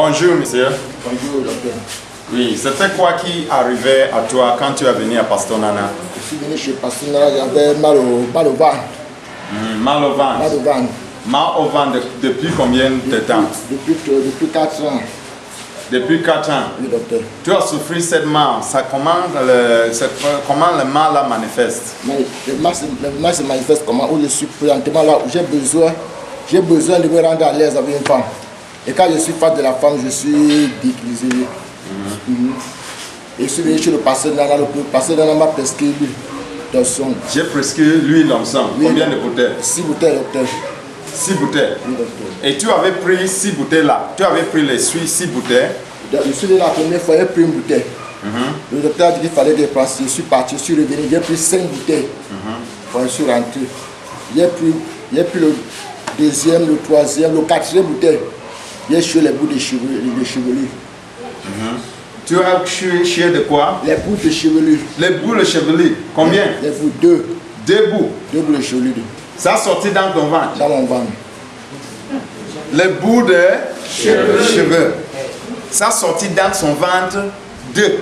Bonjour, monsieur. Bonjour, docteur. Oui, c'était quoi qui arrivait à toi quand tu es venu à Pasteur Nana? Je suis venu chez Pasteur Nana, j'avais mal au ventre. Mal au ventre. Mal au ventre. Mal au ventre depuis combien de temps? Depuis 4 ans. Depuis 4 ans? Oui, docteur. Tu as souffert cette mal. Comment le mal la manifeste? Le mal se manifeste comment? Où je suis présentement là, où j'ai besoin de me rendre à l'aise avec une femme. Et quand je suis face de la femme, je suis déguisé. Et je suis venu chez le pasteur Nana. Le pasteur Nana m'a prescrit l'onction. J'ai prescrit l'huile d'onction. Oui, combien de bouteilles? 6 bouteilles, docteur. 6 bouteilles? Oui, docteur. Et tu avais pris 6 bouteilles là. Tu avais pris les 6 bouteilles. Je suis venu la première fois, j'ai pris une bouteille. Le docteur a dit qu'il fallait déplacer. Je suis parti, je suis revenu, j'ai pris 5 bouteilles. Quand je suis rentré, j'ai pris le deuxième, le troisième, le quatrième bouteille. J'ai chié les bouts de chevelure. Tu as chié de quoi? Les bouts de chevelure. Les bouts de chevelure. Combien? Les bouts, 2. 2 bouts. 2 bouts de chevelure. Ça a sorti dans ton ventre? Dans mon ventre. Les bouts de cheveux. Ça a sorti dans son ventre 2.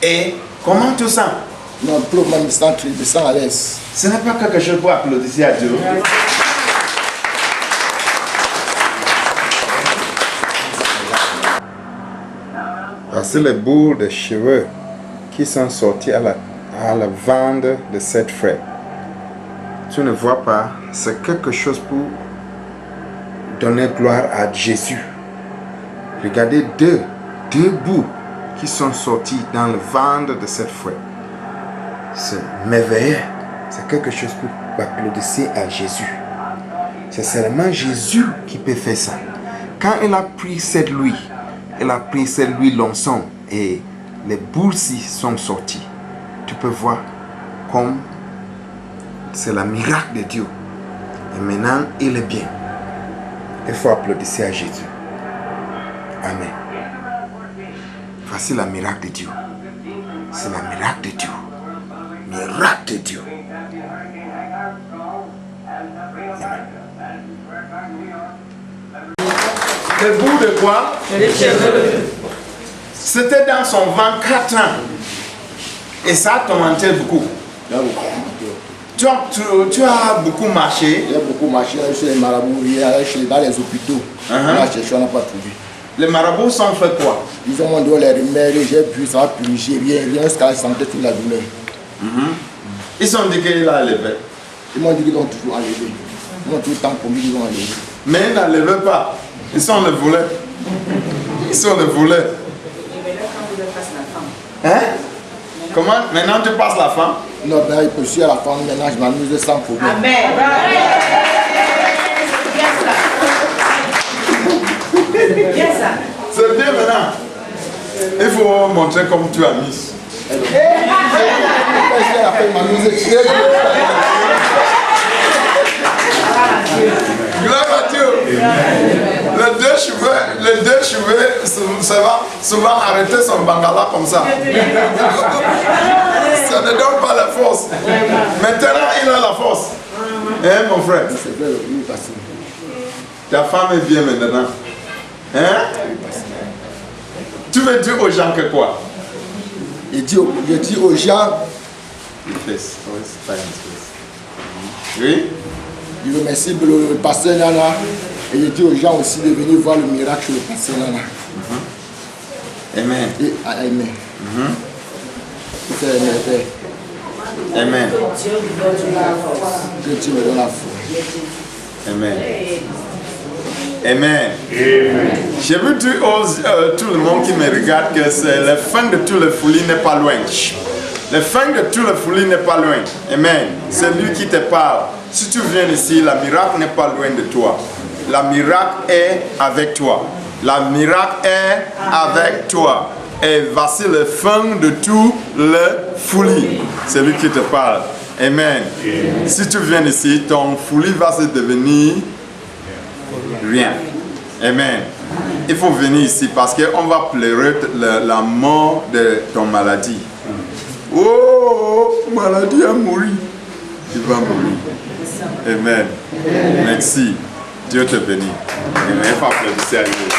Et comment tu sens? Non, pour moi, je me sens à l'aise. Ce n'est pas quelque chose pour applaudir à Dieu. Voici les bouts de cheveux qui sont sortis à la ventre de cette frère. Tu ne vois pas, c'est quelque chose pour donner gloire à Jésus. Regardez deux bouts qui sont sortis dans le ventre de cette frère. C'est merveilleux. C'est quelque chose pour applaudir à Jésus. C'est seulement Jésus qui peut faire ça. Quand il a pris cette huile, l'onction et les bouts-ci sont sortis. Tu peux voir comme c'est le miracle de Dieu. Et maintenant, il est bien. Il faut applaudir à Jésus. Amen. Voici le miracle de Dieu. C'est le miracle de Dieu. Miracle de Dieu. Amen. Le bout de quoi? Les cheveux. C'était dans son ventre 4 ans. Et ça a tourmenté beaucoup. Tu as beaucoup marché. J'ai beaucoup marché chez les marabouts, dans les hôpitaux. On a cherché, on n'a pas trouvé. Les marabouts sont fait quoi? Ils ont demandé les remèdes, j'ai bu, ça va purger, rien jusqu'à la santé, toute la douleur. Ils ont dit qu'il a levé. Ils m'ont dit qu'ils ont toujours enlevé. Ils m'ont tout le temps promis qu'ils ont enlevé. Mais ils n'enlevaient pas. Ils sont le volet. Ils sont le volet. Et maintenant, quand vous passez la femme. Hein? Comment? Maintenant tu passes la femme? Non, ben, il peut suivre la femme, maintenant je m'amuse sans problème. Amen. C'est bien ça. C'est bien maintenant. Il faut montrer comme tu as mis. Gloire à Dieu. Les deux cheveux ça va souvent arrêter son bangala comme ça. Ça ne donne pas la force. Maintenant, il a la force. Hein, mon frère? Ta femme est bien maintenant. Hein? Tu veux dire aux gens que quoi? Je dis aux gens. Oui? Je remercie le pasteur Nana et je dis aux gens aussi de venir voir le miracle chez le pasteur Nana. Amen. Et, amen. Amen. Que Dieu me donne la foi. Amen. Amen. Je veux dire tout le monde qui me regarde que la fin de toute la folie n'est pas loin. La fin de toute la folie n'est pas loin. Amen. C'est lui qui te parle. Si tu viens ici, la miracle n'est pas loin de toi. La miracle est avec toi. La miracle est avec toi. Et voici la fin de toute la folie. C'est lui qui te parle. Amen. Si tu viens ici, ton folie va se devenir rien. Amen. Il faut venir ici parce qu'on va pleurer la mort de ton maladie. Oh, maladie a mouru. Il va mourir. Amen. Merci. Dieu te bénit. Amen. Il faut applaudir à Dieu.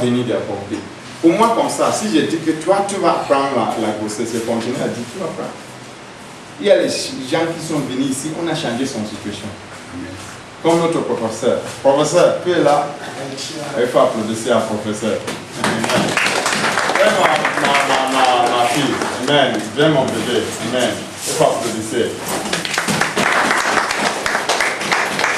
venir d'apporter. Pour moi, comme ça, si je dis que toi, tu vas prendre la grossesse, je continue à dire, tu vas prendre. Il y a les gens qui sont venus ici, on a changé son situation. Comme notre professeur. Professeur, tu es là. Il faut applaudir à professeur. Ma fille. Amen. Viens mon bébé. Amen. Il faut applaudir.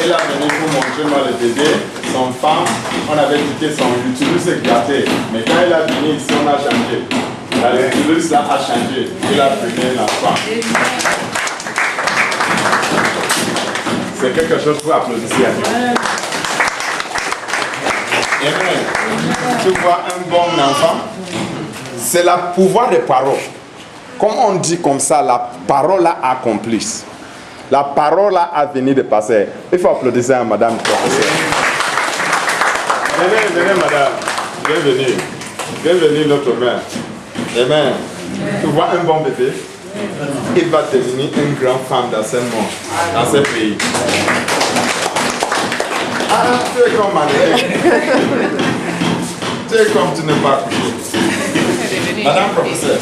Elle a venu pour montrer moi le bébé, son femme, on avait quitté son utérus éclaté. Mais quand elle a venu ici, on a changé. L'utérus là a changé. Il a pris l'enfant. C'est quelque chose pour applaudir à Dieu. Amen. Tu vois un bon enfant, c'est le pouvoir des paroles. Comme on dit comme ça, la parole a accompli. La parole a venu de passer. Il faut applaudir à madame professeur. Venez madame. Bienvenue notre mère. Amen. Tu vois un bon bébé, il va devenir une grande femme dans ce monde, dans ce pays. Ah, tu es comme Marie. Tu es comme tu n'es pas couché. Madame professeur,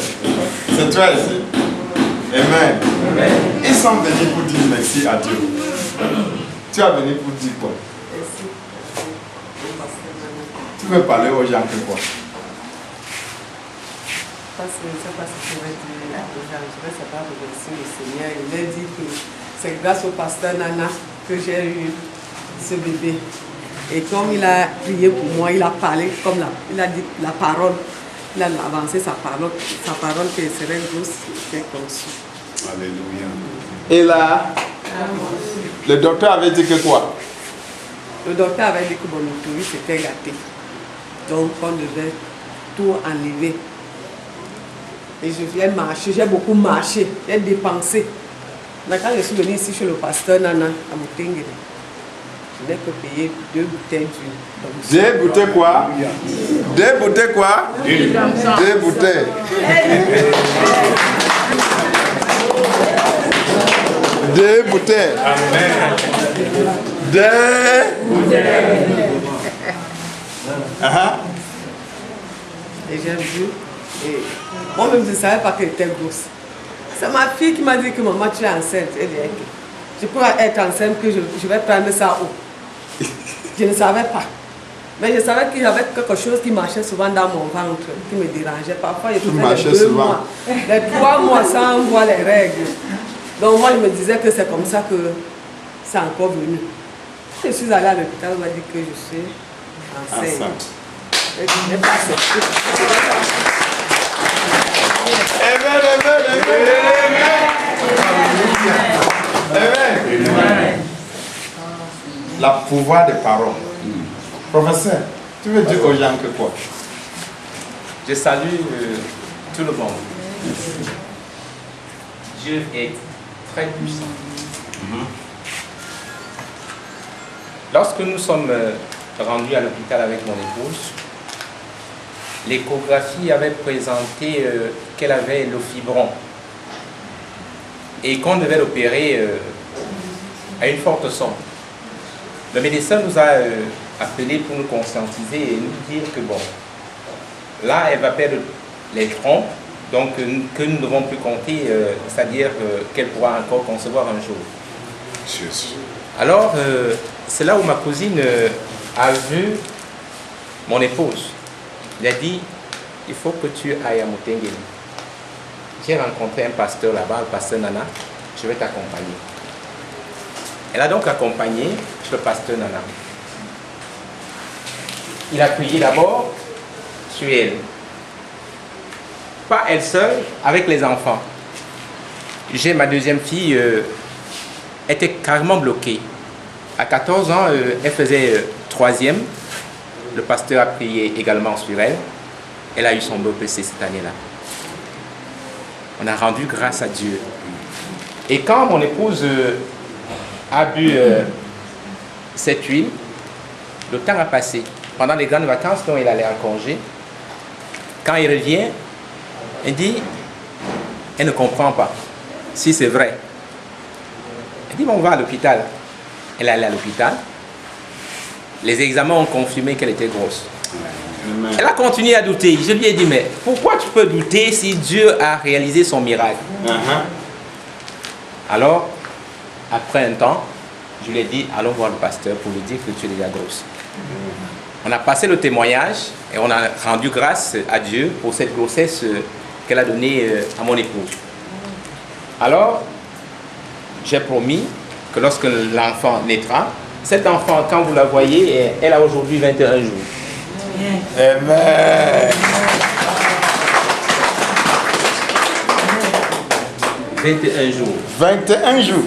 c'est toi ici. Amen. Ils sont venus pour dire merci à Dieu. Tu es venu pour dire quoi? Tu veux parler aux gens que quoi? Parce que je ne sais pas ce que je vais dire là aux gens. Je vais savoir remercier le Seigneur. Il m'a dit que c'est grâce au pasteur Nana que j'ai eu ce bébé. Et comme il a prié pour moi, il a parlé, il a dit la parole. Il a avancé sa parole qu'elle serait grosse, était conçue. Alléluia. Et là, le docteur avait dit que quoi? Le docteur avait dit que mon utérus était gâté. Donc on devait tout enlever. Et je viens marcher, j'ai beaucoup marché, j'ai dépensé. Mais quand je suis venue ici chez le pasteur Nana à Moutingiri, je n'ai que payé 2 bouteilles d'huile. 2 bouteilles quoi? 2 bouteilles quoi? 2 bouteilles. 2 bouteilles. Amen. 2 bouteilles. Et j'ai vu. Et moi-même, je ne savais pas qu'elle était grosse. C'est ma fille qui m'a dit que maman, tu es enceinte. Elle dit que je peux être enceinte, que je vais prendre ça haut. Je ne savais pas. Mais je savais qu'il y avait quelque chose qui marchait souvent dans mon ventre, qui me dérangeait. Parfois, je faisais les 2 mois, les 3 mois sans voir les règles. Donc moi, je me disais que c'est comme ça que c'est encore venu. Je suis allée à l'hôpital, on m'a dit que je suis enceinte. Et je n'ai pas accepté. Amen. La pouvoir des paroles. Professeur, tu veux dire aux gens que quoi? Je salue tout le monde. Dieu est très puissant. Lorsque nous sommes rendus à l'hôpital avec mon épouse, l'échographie avait présenté qu'elle avait le fibron et qu'on devait l'opérer à une forte somme. Le médecin nous a appelés pour nous conscientiser et nous dire que bon, là elle va perdre les trompes, donc que nous ne devons plus compter, c'est-à-dire qu'elle pourra encore concevoir un jour. Alors, c'est là où ma cousine a vu mon épouse. Il a dit, il faut que tu ailles à Moutingiri. J'ai rencontré un pasteur là-bas, le pasteur Nana, je vais t'accompagner. Elle a donc accompagné le pasteur Nana. Il a prié d'abord sur elle. Pas elle seule, avec les enfants. J'ai ma deuxième fille, était carrément bloquée. À 14 ans, elle faisait 3e. Le pasteur a prié également sur elle. Elle a eu son BPC cette année-là. On a rendu grâce à Dieu. Et quand mon épouse a bu cette huile, le temps a passé. Pendant les grandes vacances, dont il allait en congé, quand il revient, il dit, elle ne comprend pas si c'est vrai. Elle dit, bon, on va à l'hôpital. Elle est allée à l'hôpital. Les examens ont confirmé qu'elle était grosse. Amen. Elle a continué à douter. Je lui ai dit, mais pourquoi tu peux douter si Dieu a réalisé son miracle? Alors, après un temps, je lui ai dit, allons voir le pasteur pour lui dire que tu es déjà grosse. On a passé le témoignage et on a rendu grâce à Dieu pour cette grossesse qu'elle a donnée à mon époux. Alors, j'ai promis que lorsque l'enfant naîtra, cet enfant, quand vous la voyez, elle a aujourd'hui 21 jours. Amen. 21 jours. 21 jours.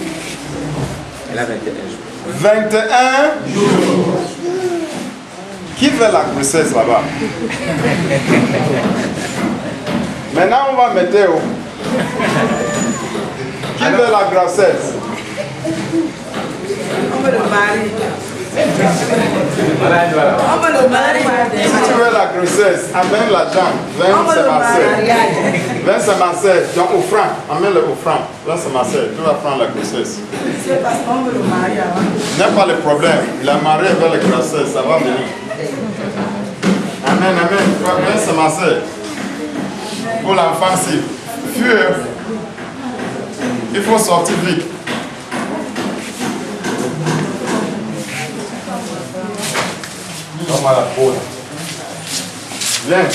Elle a 21 jours. 21 jours. Qui veut la grossesse là-bas? Maintenant, on va mettre où? Qui veut la grossesse? On veut le mari. Voilà, voilà. On veut le mari. Si tu veux la grossesse, amène l'argent. On 20 veut c'est le ma soeur. mariage. 20 c'est ma soeur. Donc offrande. Amène le offrande. Là c'est ma soeur. Tu vas prendre la grossesse. C'est parce qu'on veut le mari avant. N'est pas le problème. La mariée veut la grossesse. Ça va venir. Amen, amen. 20 c'est ma soeur. Pour l'enfant, si. Fuir. Il faut sortir vite. Donne-moi la peau. Viens.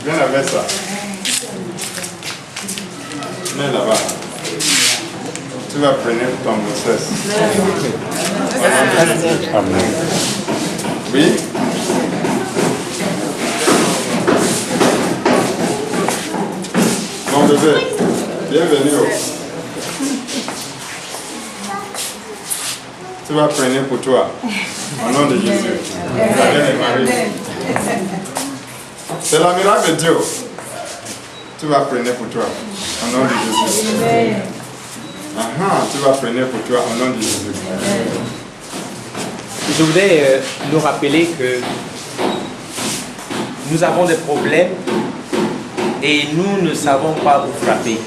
Viens avec ça. Viens là-bas. Tu vas prendre ton grossesse. Amen. Oui? Mon bébé, bienvenue. Tu vas prendre pour toi. Au nom de Jésus. Ta bien est mariée. C'est la miracle de Dieu. Tu vas prendre pour toi. Au nom de Jésus. Tu vas prendre pour toi. Au nom de Jésus. Je voudrais nous rappeler que nous avons des problèmes et nous ne savons pas où frapper.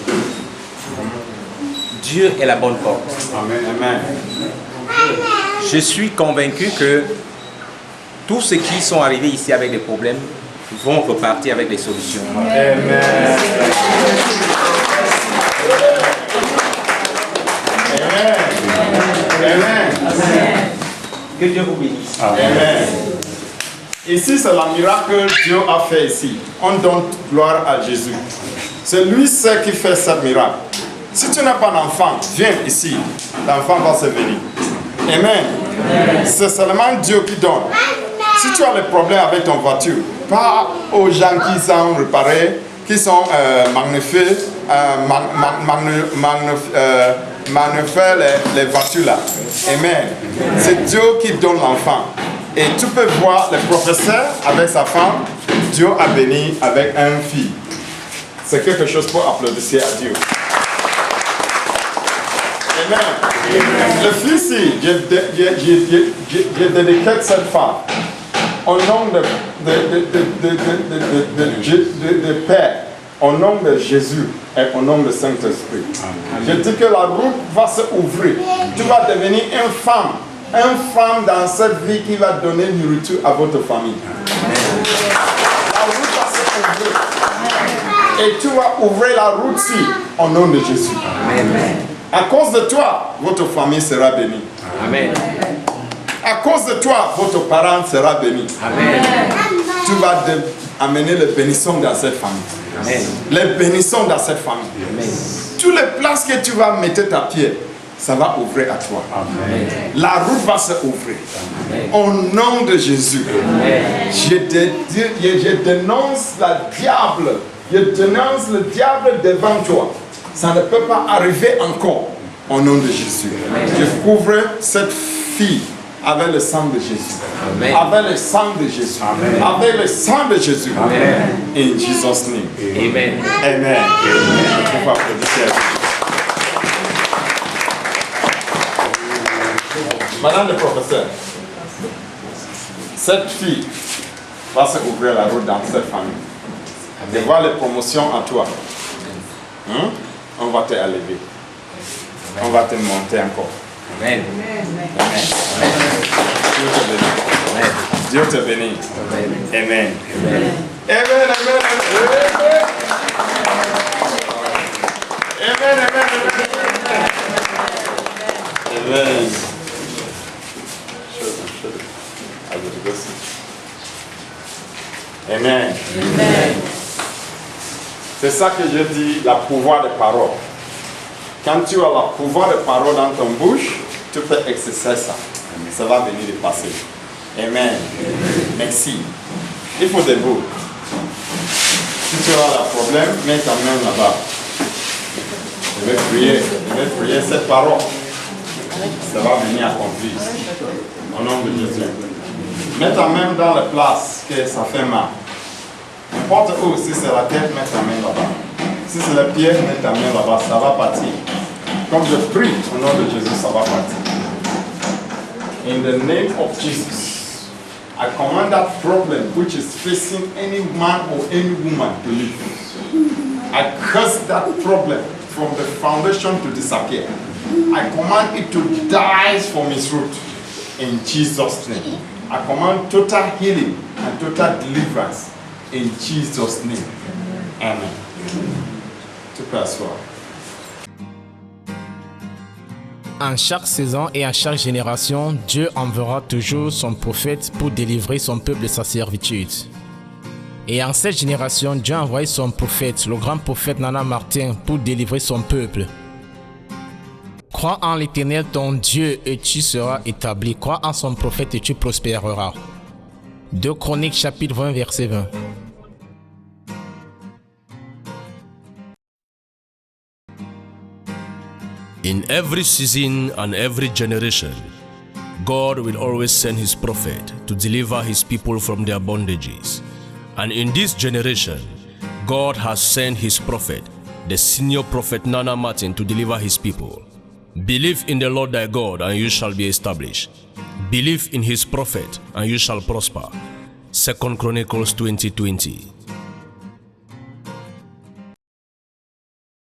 Dieu est la bonne porte. Amen. Amen. Je suis convaincu que tous ceux qui sont arrivés ici avec des problèmes vont repartir avec des solutions. Amen. Amen. Que Dieu vous bénisse. Amen. Ici, c'est le miracle que Dieu a fait ici. On donne gloire à Jésus. C'est lui seul qui fait ce miracle. Si tu n'as pas d'enfant, viens ici. L'enfant va se venir. Amen. C'est seulement Dieu qui donne. Si tu as des problèmes avec ton voiture, pas aux gens qui sont réparés, qui sont magnifiés, magnifier les voitures là. Amen. C'est Dieu qui donne l'enfant. Et tu peux voir le professeur avec sa femme, Dieu a béni avec un fille. C'est quelque chose pour applaudir à Dieu. Amen. Le fils, j'ai dédié cette femme au nom de Père, au nom de Jésus et au nom du Saint-Esprit. Je dis que la route va se ouvrir. Tu vas devenir une femme dans cette vie qui va donner nourriture à votre famille. La route va se ouvrir. Et tu vas ouvrir la route-ci au nom de Jésus. Amen. À cause de toi, votre famille sera bénie. Amen. À cause de toi, votre parent sera béni. Amen. Tu vas amener les bénissons dans cette famille. Amen. Les bénissons dans cette famille. Amen. Toutes les places que tu vas mettre ta pied, ça va ouvrir à toi. Amen. La route va se ouvrir. Amen. Au nom de Jésus. Amen. Je dénonce le diable. Je dénonce le diable devant toi. Ça ne peut pas arriver encore. Au nom de Jésus. Amen. Je couvre cette fille avec le sang de Jésus. Amen. Avec le sang de Jésus. Amen. Avec le sang de Jésus. Amen. In Jesus' name. Amen. Amen. On va applaudir. Madame le professeur, cette fille va se ouvrir la route dans cette famille. De voir les promotions en toi. On va te élever. On va te monter encore. Amen. Amen. Dieu te bénisse. Dieu te bénisse. Amen. Amen. Amen. Amen. Amen. C'est ça que je dis, le pouvoir de parole. Quand tu as le pouvoir de parole dans ton bouche, tu peux exercer ça. Ça va venir de passer. Amen. Merci. Il faut debout. Si tu as un problème, mets ta main là-bas. Je vais prier cette parole. Ça va venir accomplir. Au nom de Jésus. Mets ta main dans la place que ça fait mal. N'importe où, si c'est la tête, mets ta main là-bas. Si c'est le pied, mets ta main là-bas, ça va partir. Comme je prie au nom de Jésus, ça va partir. In the name of Jesus, I command that problem which is facing any man or any woman to leave. I curse that problem from the foundation to disappear. I command it to die from its root. In Jesus' name. I command total healing and total deliverance. In Jesus' name. Amen. Tu peux asseoir. En chaque saison et en chaque génération, Dieu enverra toujours son prophète pour délivrer son peuple de sa servitude. Et en cette génération, Dieu a envoyé son prophète, le grand prophète Nana Martin, pour délivrer son peuple. Crois en l'Éternel ton Dieu et tu seras établi. Crois en son prophète et tu prospéreras. 2 Chroniques chapitre 20 verset 20. In every season and every generation, God will always send his prophet to deliver his people from their bondages. And in this generation, God has sent his prophet, the senior prophet Nana Martin, to deliver his people. Believe in the Lord thy God and you shall be established. Believe in his prophet and you shall prosper. 2 Chronicles 20:20.